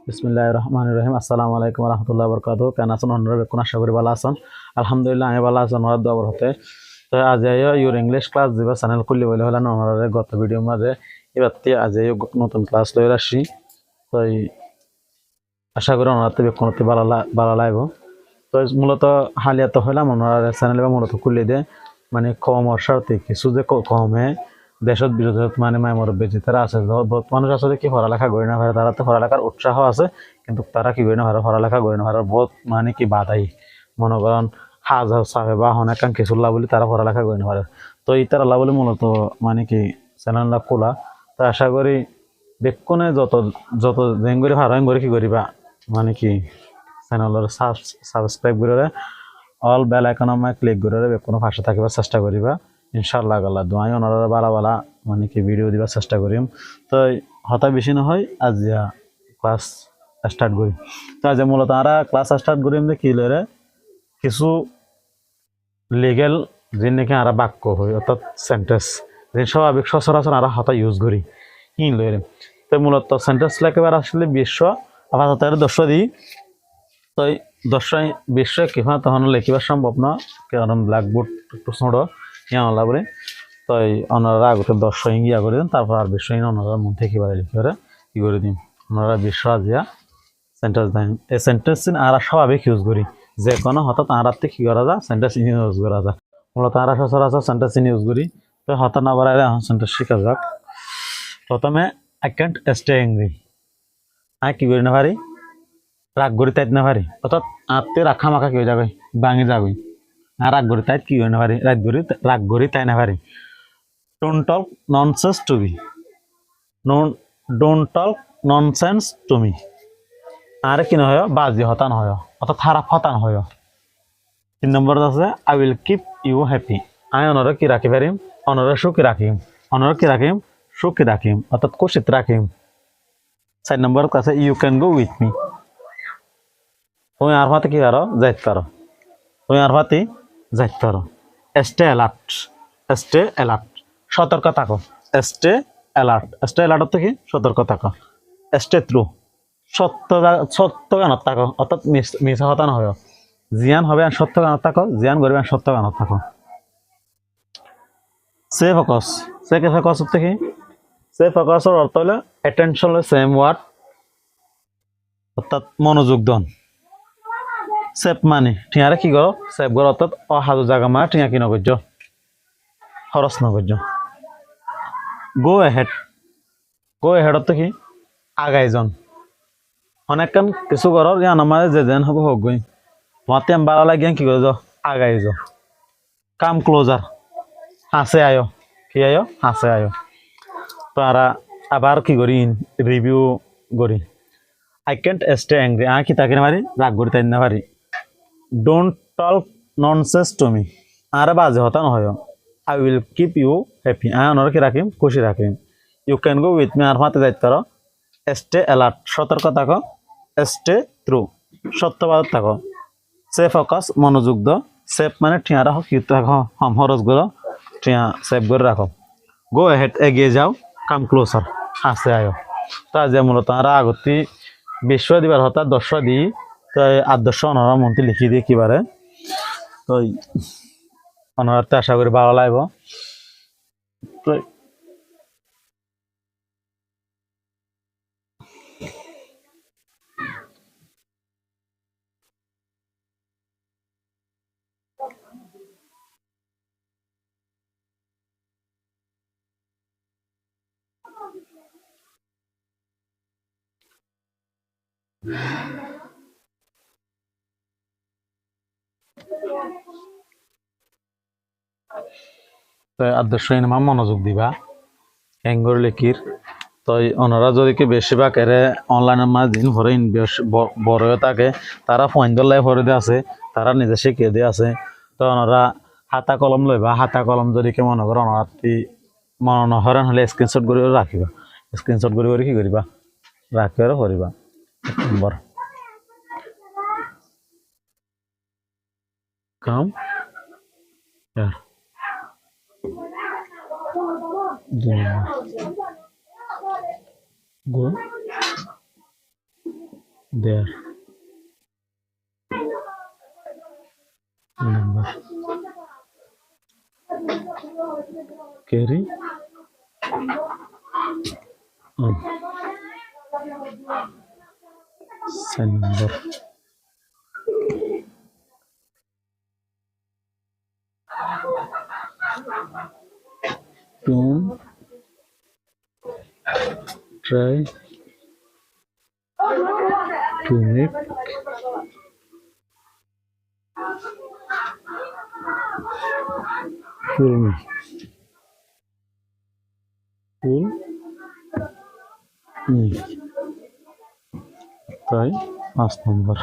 বিসমিল্লাহির রহমানির রহিম। আসসালামু আলাইকুম ওয়া রাহমাতুল্লাহি ওয়া বারাকাতুহু। কেন আছেন আপনারা? বেকুন আশা করি ভালো আছেন। আলহামদুলিল্লাহ আমি ভালো আছি। ওনার দোয়া বরকতে তো আজ ইউর ইংলিশ ক্লাস দিবা চ্যানেল খুললি বলে হলেন ওনারা গত ভিডিও মাঝে এবার আজ নতুন ক্লাস লয়ে আসছি। তো আশা করি ওনারা বেকুনতে ভালো লাগবে। তো মূলত হালিয়া তো হইলাম ওনারা চ্যানেল মূলত খুললে দিয়ে মানে কম অর্শার্থে কিছু যে কমে দেশত বিরোধত মানে মায় মুরব্বী তারা আছে বহুত মানুষ আছে কি পড়ালেখা করি না পারে, তারা তো পড়ালেখার উৎসাহ আছে কিন্তু তারা কি করি না পারে, পড়ালেখা করি না পারে বহুত মানে কি বাধাই মনে করেন হাজার সাহেব বা অনেকান কিছুল্লা বলে তারা পড়ালেখা করি না পারে। তো ইতার আল্লাহ বলে মূলত মানে কি চ্যানেলটা খোলা। তো আশা করি বেক্ষণে যত যত জেন করে ভাড়াইন করে কি করিবা মানে কি চ্যানেলের সাবস্ক্রাইব করে অল বেল আইকনে ক্লিক করে বেক্ষণ পাশে থাকিবার চেষ্টা করিবা। ইনশাআল্লাহ আল্লাহ দোয়াই ওনারা বালা বালা মানে কি ভিডিও দিবার চেষ্টা করিম। তো হতা বেশি নহয় আজ ক্লাস স্টার্ট করি। তো আজ মূলত আমরা ক্লাস স্টার্ট করিম যে কি লরে কিছু লিগেল যে নাকি আমরা বাক্য হই অর্থাৎ সেন্টেন্স যে স্বাভাবিক সচরাচর আমরা হতা ইউজ করি কি লরে। তো মূলত সেন্টেন্স লেখবার আসলে বিশ্ব আপাতত 10 দিই। তো 10-20 কিভাবে তখন লেখিবার সম্ভব না কারণ ব্ল্যাকবোর্ড একটু ছোট ইয়া বলে। তো ওনারা আগতে 10 ইয়া করে দেন, তারপর আর 20 ওনারা মধ্যে একেবারে লিখে করে কি করে দিন ওনারা 20 আজিয়া সেন্টেন্স দেন। এই সেন্টেন্স আর স্বাভাবিক ইউজ করি যে কোনো হঠাৎ আরাতে কি করা যায় সেন্টেন্স ইউজ করা যায়। মূলত আর সচরাচর সেন্টেন্স ইউজ করি। তো হঠাৎ না বাড়াইলে এখন সেন্টেন্স শিখা যাক। প্রথমে I can't stay angry, I কি করি না পারি রাগ করি তাইত না পারি অর্থাৎ আত্মীয় রাখা মাখা কি হয়ে যাবে ভাঙি যাবে আর রাগ করি তাইত কি করি না পারি রাগ করি তাই না পারি। Don't talk nonsense to me. No, don't talk nonsense to me. আর কি নয় বাজি হতান হয় অর্থাৎ খারাপ হতান হয়। 3 নম্বর আছে I will keep you happy, আমি অনরা কি রাখি পারিম অনরা সুখী রাখিম, অনরা কি রাখিম সুখী রাখিম অর্থাৎ খুশিত রাখিম। 4 নম্বর আছে you can go with me, তুমি আর ভাতে কি পারো যাইতে পারো, তুমি আর ভাতে যাইতে পারো। স্টে অ্যালার্ট, স্টে অ্যালার্ট সতর্ক থাকো। স্টে অ্যালার্ট, স্টে অ্যালার্ট অর্থ কি সতর্ক থাকো। স্টে থ্রু সত্য গানত থাকো অর্থাৎ মিছা কথা না হয় জিয়ান হবে আর সত্য গানত থাকো, জিয়ান করবে আর সত্য গানত থাকো। সে ফোকাস, সে কে ফোকাস অর্থ কি সে ফোকাসের অর্থ হলো অ্যাটেনশন সেম ওয়ার্ড অর্থাৎ মনোযোগ দন। সেভ মানে ঠিয়ারে কি করো সেভ করো অর্থাৎ অহাজু জায়গা মানে ঠিয়া কি নগর্য খরচ নগর্য। গো এহেড, গো এহেড অর্থ কি আগাই জন অনেকক্ষণ কিছু করো ইয়ান আমার যে যেন হবো হোক গই মতে ভালো লাগে কি করে যাও আগাই যাও। কাম ক্লোজার হাসে আয়ো, কি আয়ো হাসে আয়ো। তো আর আবার কি করি রিভিউ করি। আই ক্যান্ট স্টে অ্যাংরি, আ কি তাকে মারি রাগ করি তাই না পারি। Don't talk nonsense to me, আর বাজে হতা নহয়। I will keep you happy, আই অনর কি রাখিম খুশি রাখিম। You can go with me আর মাতে যাইতে পারো। স্টে অ্যালার্ট সতর্ক থাকো। স্টে থ্রু সত্যবাদ থাকো। সে ফোকাস মনোযোগ দ, সেফ মানে ঠিয়া রাখো কি রাখো হম হরস গুলো ঠিয়া সেভ করে রাখো। গো হেড এগিয়ে যাও। কাম ক্লোজার হাসে আয়ো। তা যে মূলত তারা আগতি 20 দিবার হতা 10 দিই। তো 8-10 ওনারা মন্ত্রী লিখি দিয়ে কিবারে তো ওনারা তো আশা করি ভালো লাগবো। তো আদর্শ নাম মনোযোগ দিবা এঙ্গর লেখির। তো ওনারা যদি কি বেশিরভাগ এরে অনলাইনের মাঝে দিন ভরে বড় হয়ে থাকে তারা পয়েন্টর লাই ভরে দিয়ে আছে, তারা নিজে শিখিয়ে দিয়ে আছে। তো ওনারা হাতা কলম লইবা, হাতা কলম যদি কি মনে করো ওনারা মনে হরেন হলে স্ক্রিনশট করে রাখিবা, স্ক্রিনশট করে কি করিবা রাখিবার করিবা। 1 নম্বর কাম গো there number carry on sign number don't try to make fool me fool me তাই 5 নম্বর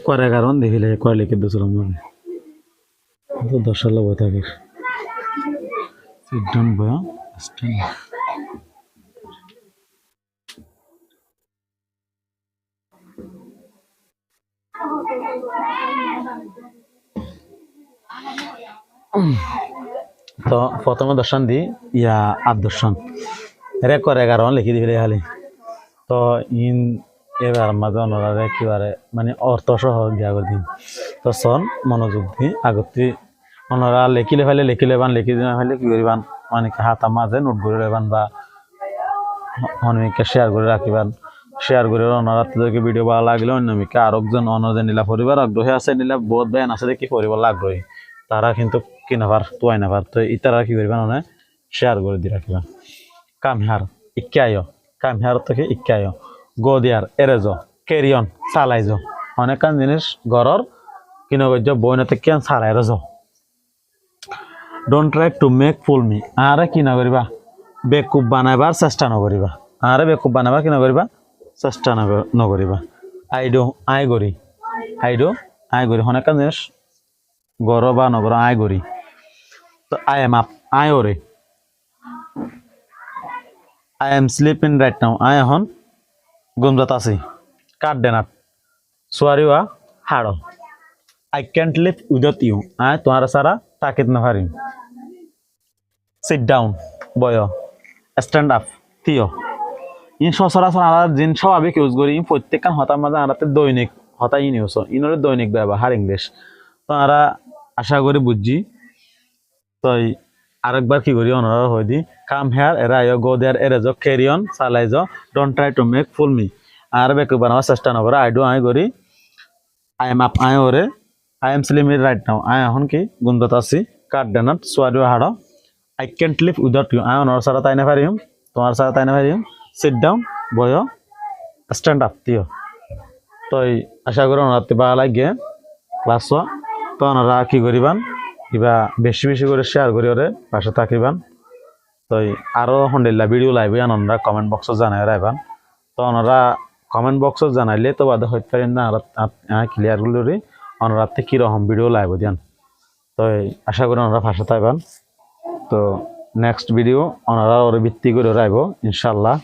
করে কারণ দেখিলে করে লিখে দিয়েছিলাম মানে তো 10 সাল বই থাকে সিট ডাউন বয়া স্ট্যান্ড তো প্রথমে দর্শন দি ইয়া আট দর্শন রে করে কারণ লিখি দিলে খালি তো ইন এবার মাঝে ওনারা একেবারে মানে অর্থ সহ দিয়া করে দিন তো সন মনোযোগ দি আগতি ওনারা লেখিলে ফেলে লিখি দিন ফেলে কি করিবান মানে হাতা মাঝে নোট করে লেবান বা অনেকে শেয়ার করে রাখিবান শেয়ার করে ওনারা তাদেরকে ভিডিও ভালো লাগলে অন্যমিকে আরেকজন অন্যদের নীলা পরিবার আগ্রহী আছে নীলা বহুত ব্যান আছে দেখি পরিবার আগ্রহী তারা কিন্তু কিনাবার তোয়াই নাবার তো ইতারা কি করিবা মানে শেয়ার করে দিয়ে রাখিবা কামহার ইক্কায় কামহার থেকে ইক্কায় গদিয়ার এরেজ কেরিয়ন চালাইজ অনেক জিনিস ঘরর কিনগজ্য বইনতে কেন চালাই রজ don't try to make fool me আরে কি না করিবা বেকুব বানাইবার চেষ্টা নকরিবা আরে বেকুব বানাইবার কি নকরিবা চেষ্টা নকরিবা আই গরি অনেক জিনিস গর বা নগর আই গরি তো আই এম আপ আই ওরে I am sleeping right now I এখন গুমজাত আছি কাট দেনাত সোয়ারিওয়া হাড় I can't live without you I তোমার সারা তাকিত না পারিম সিট ডাউন বয়, স্ট্যান্ড আপ থিও। ইন সচরাচর আর জিন স্বাভাবিক ইউজ করি প্রত্যেকখান হতার মাঝে আরাতে দৈনিক হতা ইন ইউজ ইনরে দৈনিক ব্যবহার ইংলিশ। তো আরা আশা করি বুঝছি। তো আরেকবার কি করি অনারা হয়ে দি কাম হেয়ার এরা আইও গো দেয়ার এরে যো ক্যারি অন চালাইজ don't try to make fool me. আর বেক বানাবার চেষ্টা নকরে আই ডু আই করি আই এম আপ আই ওরে I am slim right now I এখন কি গুন্দত আছি কাট ডেনাট সোয়ারিও হাড় I can't live without you আই অনর সারা তাই না পারিম তোমার সারা তাই না পারিম সিট ডাউন বয় স্ট্যান্ড আপ তিও। তো আশা করি ওনার বা লাগে ক্লাস তো ওনারা কি করিবান কিবা বেশি বেশি করে শেয়ার করি ওরে পাশে থাকিবান। তো আরো হন্ডিল্লা ভিডিও লাইভ ওনারা কমেন্ট বক্সত জানাই রাইবান। তো ওনারা কমেন্ট বক্সত জানাইলে তো বাদে হইতে পারেন না ক্লিয়ার গুলি ওনারা কিরকম ভিডিও লাইভ দিয়ান। তো আশা করি ওনারা পাশে থাকবেন। তো নেক্সট ভিডিও ওনারা ওরে ভিত্তি করে রাখবো ইনশাল্লাহ।